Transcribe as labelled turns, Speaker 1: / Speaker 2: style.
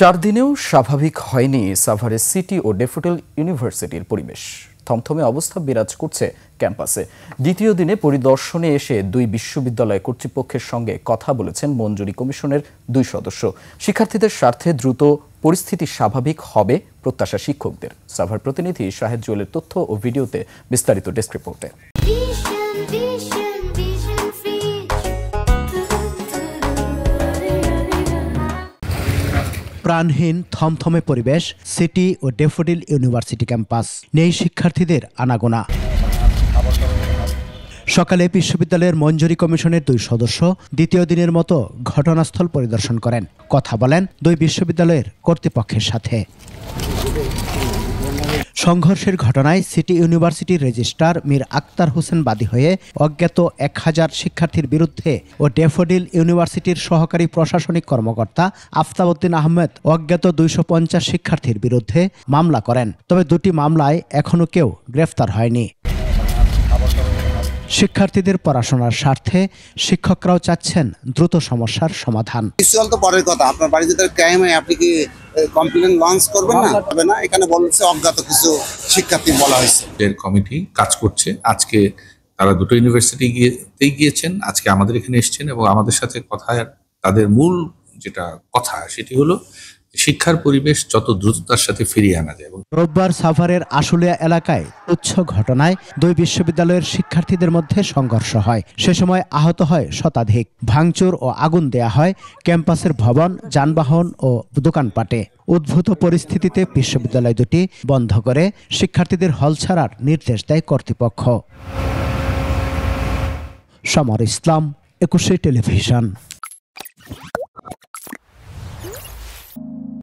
Speaker 1: 4 দিনেও স্বাভাবিক হয়নি সাভারের সিটি ও ড্যাফোডিল ইউনিভার্সিটির পরিবেশ। থমথমে অবস্থা বিরাজ করছে ক্যাম্পাসে। দ্বিতীয় দিনে পরিদর্শনে এসে দুই বিশ্ববিদ্যালয় কর্তৃপক্ষের সঙ্গে কথা বলেছেন মঞ্জুরি কমিশনের 2 সদস্য। শিক্ষার্থীদের স্বার্থে দ্রুত পরিস্থিতি স্বাভাবিক হবে প্রত্যাশা শিক্ষকদের। সাভার প্রতিনিধি শাহেদ জুয়েলের তথ্য ও ভিডিওতে বিস্তারিত ডেস্ক রিপোর্টে।
Speaker 2: প্রাণহীন থমথমে পরিবেশ সিটি ও ড্যাফোডিল ইউনিভার্সিটি ক্যাম্পাস। নেই শিক্ষার্থীদের আনাগোনা। সকালে বিশ্ববিদ্যালয়ের মঞ্জুরি কমিশনের 2 সদস্য দ্বিতীয় দিনের মতো ঘটনাস্থল পরিদর্শন করেন, কথা বলেন 2 বিশ্ববিদ্যালয়ের কর্তৃপক্ষের সাথে। সংঘর্ষের ঘটনায় সিটি ইউনিভার্সিটির রেজিস্ট্রার মীর আক্তার হোসেন বাদী হয়ে অজ্ঞাত 1000 শিক্ষার্থীর বিরুদ্ধে ও ড্যাফোডিল ইউনিভার্সিটির সহকারী প্রশাসনিক কর্মকর্তা আফতাব উদ্দিন আহমেদ অজ্ঞাত 250 শিক্ষার্থীর বিরুদ্ধে মামলা করেন। তবে 2টি মামলায় এখনো কেউ গ্রেফতার হয়নি। শিক্ষার্থীদের পড়াশোনার স্বার্থে শিক্ষকরাও চাচ্ছেন দ্রুত সমস্যার সমাধান।
Speaker 3: তো পরের কথা, আপনার বাড়িতে ক্রাইমে আপনি কি কমপ্লেন লঞ্চ করবেন না? হবে না। এখানে বলছে অজ্ঞাত কিছু শিক্ষার্থী বলা হয়েছে।
Speaker 4: এর কমিটি কাজ করছে। আজকে তারা 2টো ইউনিভার্সিটি গিয়েছেন, আজকে আমাদের এখানে এসেছেন এবং আমাদের সাথে কথা, তাদের মূল যেটা কথা সেটি হলো শিক্ষার পরিবেশ যত দ্রুততার সাথে ফিরিয়ে আনা যায়।
Speaker 2: রোববার সাভারের আশুলিয়া এলাকায় তুচ্ছ ঘটনায় 2 বিশ্ববিদ্যালয়ের শিক্ষার্থীদের মধ্যে সংঘর্ষ হয়। সে সময় আহত হয় শতাধিক। ভাঙচুর ও আগুন দেয়া হয় ক্যাম্পাসের ভবন, যানবাহন ও দোকানপাটে। উদ্ভূত পরিস্থিতিতে বিশ্ববিদ্যালয় 2টি বন্ধ করে শিক্ষার্থীদের হল ছাড়ার নির্দেশ দেয় কর্তৃপক্ষ। সমর ইসলাম, 21 টেলিভিশন।